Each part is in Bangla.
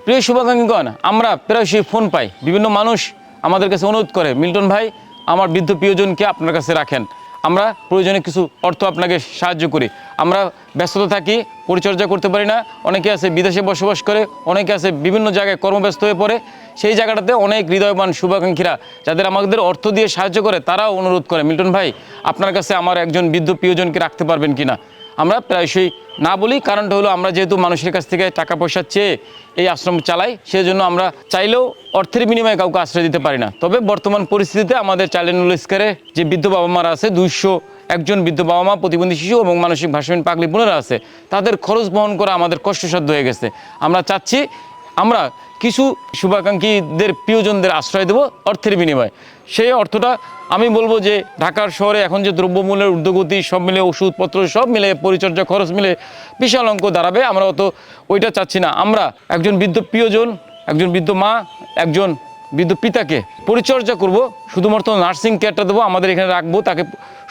প্রিয় শুভাকাঙ্ক্ষীগণ, আমরা প্রায়শই ফোন পাই, বিভিন্ন মানুষ আমাদের কাছে অনুরোধ করে, মিল্টন ভাই আমার বৃদ্ধ প্রিয়জনকে আপনার কাছে রাখেন, আমরা প্রয়োজনে কিছু অর্থ আপনাকে সাহায্য করি। আমরা ব্যস্ততা থাকি, পরিচর্যা করতে পারি না, অনেকে আছে বিদেশে বসবাস করে, অনেকে আছে বিভিন্ন জায়গায় কর্মব্যস্ত হয়ে পড়ে। সেই জায়গাটাতে অনেক হৃদয়বান শুভাকাঙ্ক্ষীরা যাদের আমাদের অর্থ দিয়ে সাহায্য করে, তারাও অনুরোধ করে, মিল্টন ভাই আপনার কাছে আমার একজন বৃদ্ধ প্রিয়জনকে রাখতে পারবেন কি না। আমরা প্রায়শই না বলি, কারণটা হলো আমরা যেহেতু মানুষের কাছ থেকে টাকা পয়সা চেয়ে এই আশ্রম চালাই, সেজন্য আমরা চাইলেও অর্থের বিনিময়ে কাউকে আশ্রয় দিতে পারি না। তবে বর্তমান পরিস্থিতিতে আমাদের চাইল্ড এন্ড ওল্ড স্কেয়ারে যে বৃদ্ধ বাবা মারা আছে, 201 বৃদ্ধ বাবা মা, প্রতিবন্ধী শিশু এবং মানসিক ভারসাম্যহীন পাগলি বোনেরা আছে, তাদের খরচ বহন করা আমাদের কষ্টসাধ্য হয়ে গেছে। আমরা চাচ্ছি আমরা কিছু শুভাকাঙ্ক্ষীদের প্রিয়জনদের আশ্রয় দেব অর্থের বিনিময়ে। সেই অর্থটা আমি বলবো যে ঢাকার শহরে এখন যে দ্রব্যমূল্যের ঊর্ধ্বগতি, সব মিলে ওষুধপত্র সব মিলে পরিচর্যা খরচ মিলে বিশাল অঙ্ক দাঁড়াবে। আমরা অত ওইটা চাচ্ছি না। আমরা একজন বৃদ্ধ প্রিয়জন, একজন বৃদ্ধ মা, একজন বৃদ্ধ পিতাকে পরিচর্যা করব, শুধুমাত্র নার্সিং কেয়ারটা দেবো, আমাদের এখানে রাখবো, তাকে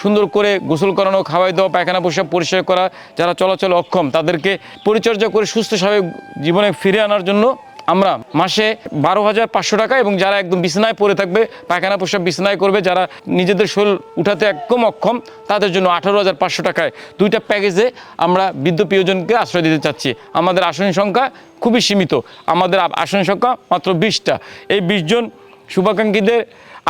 সুন্দর করে গোসল করানো, খাওয়াই দেওয়া, পায়খানা পোশাক পরিষ্কার করা, যারা চলাচলে অক্ষম তাদেরকে পরিচর্যা করে সুস্থ স্বাভাবিক জীবনে ফিরে আনার জন্য আমরা মাসে 12,500 টাকা, এবং যারা একদম বিছানায় পড়ে থাকবে, পায়খানা পোশাক বিছানায় করবে, যারা নিজেদের শরীর উঠাতে একদম অক্ষম, তাদের জন্য 18,500 টাকায় দুইটা প্যাকেজে আমরা বৃদ্ধ প্রিয়জনকে আশ্রয় দিতে চাচ্ছি। আমাদের আসন সংখ্যা খুবই সীমিত, আমাদের আসন সংখ্যা মাত্র 20টা। এই 20 জন শুভাকাঙ্ক্ষীদের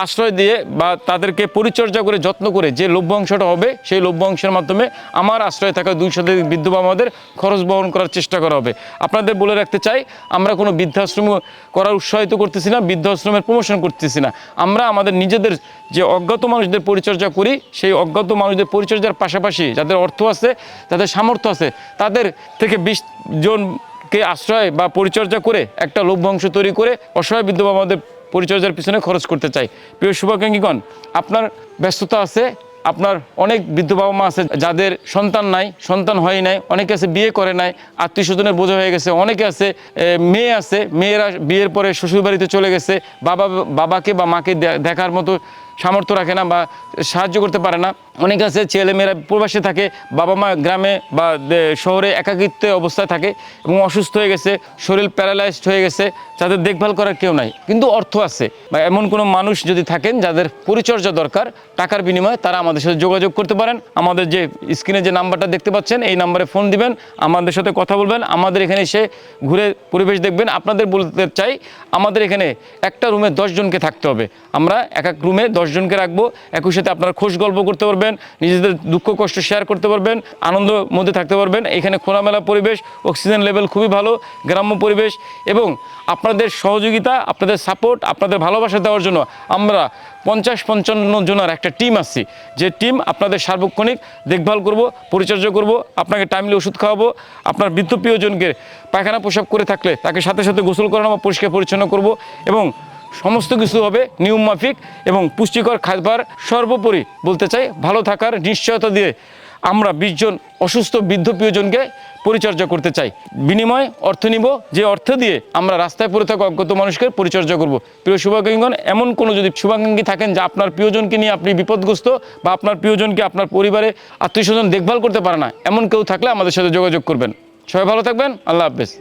আশ্রয় দিয়ে বা তাদেরকে পরিচর্যা করে যত্ন করে যে লভ্যাংশটা হবে, সেই লভ্যাংশের মাধ্যমে আমার আশ্রয়ে থাকা 200 বৃদ্ধ বাবাদের খরচ বহন করার চেষ্টা করা হবে। আপনাদের বলে রাখতে চাই, আমরা কোনো বৃদ্ধাশ্রম করার উৎসাহিত করতেছি না, বৃদ্ধাশ্রমের প্রমোশন করতেছি না। আমরা আমাদের নিজেদের যে অজ্ঞাত মানুষদের পরিচর্যা করি, সেই অজ্ঞাত মানুষদের পরিচর্যার পাশাপাশি যাদের অর্থ আছে, যাদের সামর্থ্য আছে, তাদের থেকে 20 জনকে আশ্রয় বা পরিচর্যা করে একটা লভ্যাংশ তৈরি করে অসহায় বৃদ্ধ বাবাদের পরিচর্যার পিছনে খরচ করতে চাই। প্রিয় শুভাকাঙ্ক্ষীগণ, আপনার ব্যস্ততা আছে, আপনার অনেক বৃদ্ধ বাবা মা আছে যাদের সন্তান নাই, সন্তান হয় নাই, অনেকে আছে বিয়ে করে নাই, আত্মীয় স্বজনের বোঝা হয়ে গেছে, অনেকে আছে মেয়ে আছে, মেয়েরা বিয়ের পরে শ্বশুরবাড়িতে চলে গেছে, বাবাকে বা মাকে দেখার মতো সামর্থ্য রাখে না বা সাহায্য করতে পারে না। অনেকে আছে ছেলেমেয়েরা প্রবাসে থাকে, বাবা মা গ্রামে বা শহরে একাকিত্বে অবস্থায় থাকে এবং অসুস্থ হয়ে গেছে, শরীর প্যারালাইজড হয়ে গেছে, যাদের দেখভাল করার কেউ নাই, কিন্তু অর্থ আছে। বা এমন কোনো মানুষ যদি থাকেন যাদের পরিচর্যা দরকার, টাকার বিনিময়ে, তারা আমাদের সাথে যোগাযোগ করতে পারেন। আমাদের যে স্ক্রিনে যে নাম্বারটা দেখতে পাচ্ছেন, এই নাম্বারে ফোন দিবেন, আমাদের সাথে কথা বলবেন, আমাদের এখানে এসে ঘুরে পরিবেশ দেখবেন। আপনাদের বলতে চাই, আমাদের এখানে একটা রুমে 10 জনকে থাকতে হবে। আমরা এক এক রুমে 10 জনকে রাখবো। একই সাথে আপনারা খোশ গল্প করতে পারবেন, নিজেদের দুঃখ কষ্ট শেয়ার করতে পারবেন, আনন্দ মধ্যে থাকতে পারবেন। এখানে খোলামেলা পরিবেশ, অক্সিজেন লেভেল খুবই ভালো, গ্রাম্য পরিবেশ, এবং আপনাদের সহযোগিতা, আপনাদের সাপোর্ট, আপনাদের ভালোবাসা দেওয়ার জন্য আমরা 50-55 জনের একটা টিম আছি, যে টিম আপনাদের সার্বক্ষণিক দেখভাল করব, পরিচর্যা করব, আপনাকে টাইমলি ওষুধ খাওয়াবো, আপনার বৃদ্ধ প্রিয়জনকে পায়খানা প্রসাব করে থাকলে তাকে সাথে সাথে গোসল করানো বা পরিষ্কার পরিচ্ছন্ন করব, এবং সমস্ত কিছু হবে নিয়ম মাফিক এবং পুষ্টিকর খাবার। সর্বোপরি বলতে চাই, ভালো থাকার নিশ্চয়তা দিয়ে আমরা 20 জন অসুস্থ বৃদ্ধ প্রিয়জনকে পরিচর্যা করতে চাই। বিনিময়ে অর্থ নিব, যে অর্থ দিয়ে আমরা রাস্তায় পড়ে থাকা অজ্ঞাত মানুষকে পরিচর্যা করব। প্রিয় শুভাকাঙ্ক্ষীগণ, এমন কোনো যদি শুভাকাঙ্ক্ষী থাকেন যে আপনার প্রিয়জনকে নিয়ে আপনি বিপদগ্রস্ত, বা আপনার প্রিয়জনকে আপনার পরিবারে আত্মীয় স্বজন দেখভাল করতে পারে না, এমন কেউ থাকলে আমাদের সাথে যোগাযোগ করবেন। সবাই ভালো থাকবেন। আল্লাহ হাফেজ।